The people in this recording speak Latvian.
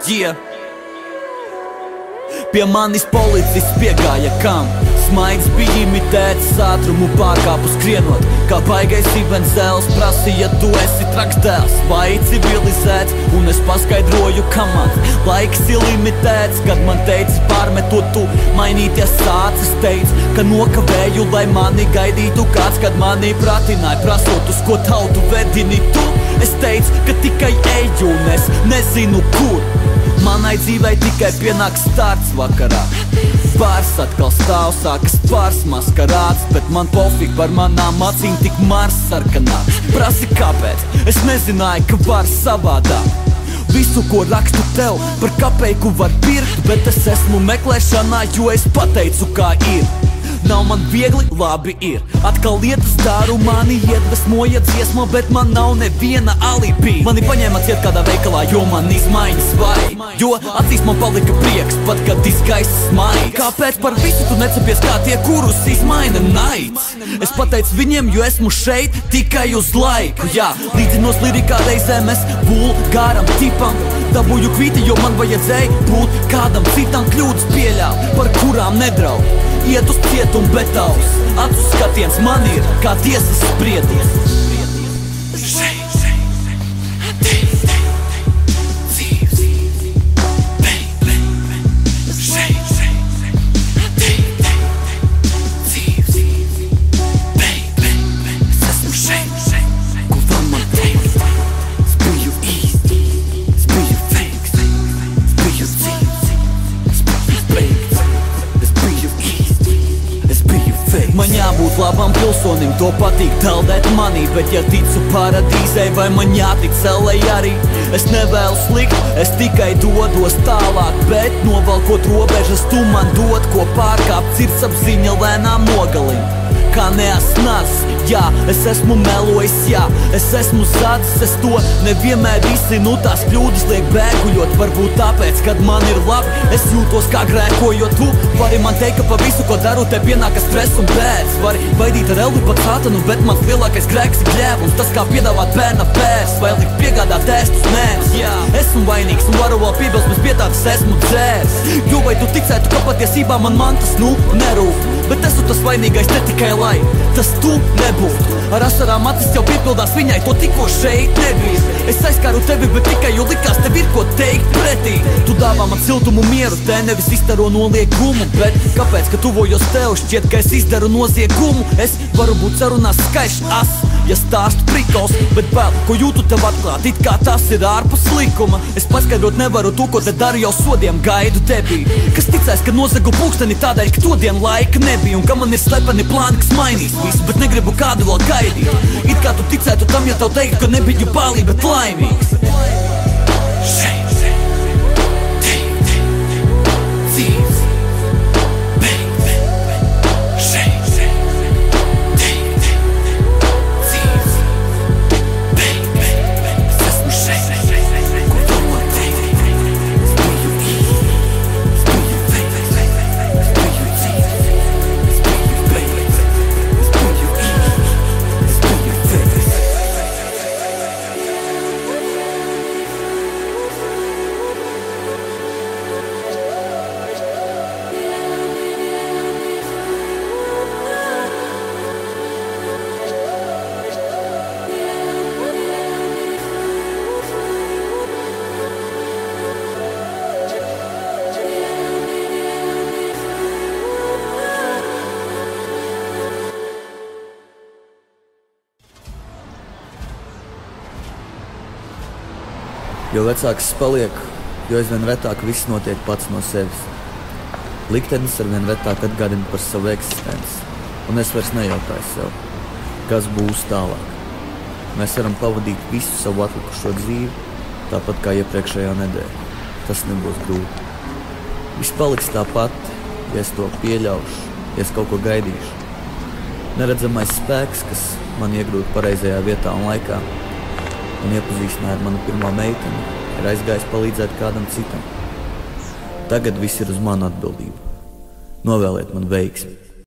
Yeah. Pie manis policists piegāja kam? Smaids bija imitēts, ātrumu pārkāpu skrienot. Kā baigais Ibenzēls prasīja, tu esi traks dēls vai civilizēts, un es paskaidroju, ka man laiks ir limitēts. Kad man teica pārmetot, tu mainīties sācis, teic, ka nokavēju, lai mani gaidītu kāds. Kad mani pratināja, prasot, uz ko tautu vedini tu, es teicu, ka tikai eju, un es nezinu kur. Manai dzīvei tikai pienāks starts vakarā. Bārs atkal stāv, sākas pārs maskarāts, bet man pofīgi par manām acīm tik mars sarkanāks. Prasi kāpēc? Es nezināju, ka var savādāk. Visu, ko rakstu tev, par kapeiku var pirkt, bet es esmu meklēšanā, jo es pateicu, kā ir. Nav man viegli, labi ir. Atkal lietas daru, mani iedvesmoja dziesma, bet man nav neviena alibi. Mani paņēma ciet kādā veikalā, jo man izmaiņas vajag. Jo acīs man palika prieks, pat kad izgaiss maigs. Kāpēc par visu tu necepies kā tie, kurus izmaina naids? Es pateicu viņiem, jo esmu šeit tikai uz laiku. Jā, līdzinos lirikā reizēm es vulgāram tipam dabūju kvīti, jo man vajadzēja būt kādam citam. Kļūdas pieļāv, par kurām nedraud. Iet uz cietumu, bet tavs acu skatiens man ir kā tiesas spriedums. Man jābūt labam pilsonim, to patīk taldēt manī, bet ja ticu paradīzei, vai man jātic celai arī? Es nevēlu slikt, es tikai dodos tālāk, bet novalkot robežas, tu man dod, ko pārkāpt, sirdsapziņa lēnām nogalina. Kā neasnās, jā, es esmu melojis, jā, es esmu zadzis, es to nevienmēr izsinu, tās kļūdas liek bēguļot. Varbūt tāpēc, kad man ir labi, es jūtos kā grēkojot. Tu vari man teikt, ka pa visu, ko daru, te pienākas stress un bēds. Vari baidīt ar elvi pat sātanu, bet mans lielākais grēks ir gļēvums. Tas kā piedāvāt bērna pērs, vai likt piegādāt ēstus nēs. Jā, esmu vainīgs un varu vēl piebilsmes pie tādas esmu dzērs. Jo vai tu ticētu, ka patiesībā man tas nerūp? Bet esmu tas vainīgais ne tikai lai tas tu nebūtu. Ar asarām acis jau piepildās viņai, to tikko šeit nebija. Es aizskāru tevi, bet tikai jo likās tev ir ko teikt pretī. Tu dāvā man siltumu mieru, te nevis iztaro noliegumu. Bet kāpēc, ka tuvojos tev, šķiet, ka es izdaru noziegumu? Es varu būt sarunās skaišs as, ja stāstu prikols, bet vēl, ko jūtu tev atklāt, it kā tas ir ārpus likuma. Es paskaidrot nevaru to, ko te daru, jau sodiem gaidu tevī. Kas ticēs, ka nozagu pulksteni tādēļ, ka to dienu laika nebija, un ka man ir slepeni plāni, kas mainīs visu, bet negribu kādu vēl gaidīt. It kā tu ticētu tam, ja tev teikt, ka nebiju bālī, bet laimīgs. Jo vecāks es palieku, jo aizvien retāk viss notiek pats no sevis. Liktenis arvien retāk atgādina par savu eksistenci, un es vairs nejautāju sev, kas būs tālāk. Mēs varam pavadīt visu savu atlikušo dzīvi, tāpat kā iepriekšējā nedēļa. Tas nebūs grūti. Viss paliks tāpat, ja es to pieļaušu, ja es kaut ko gaidīšu. Neredzamais spēks, kas man iegrūda pareizajā vietā un laikā, un iepazīstināja ar manu pirmo meiteni, ir aizgājis palīdzēt kādam citam. Tagad viss ir uz manu atbildību. Novēliet man veiksmi!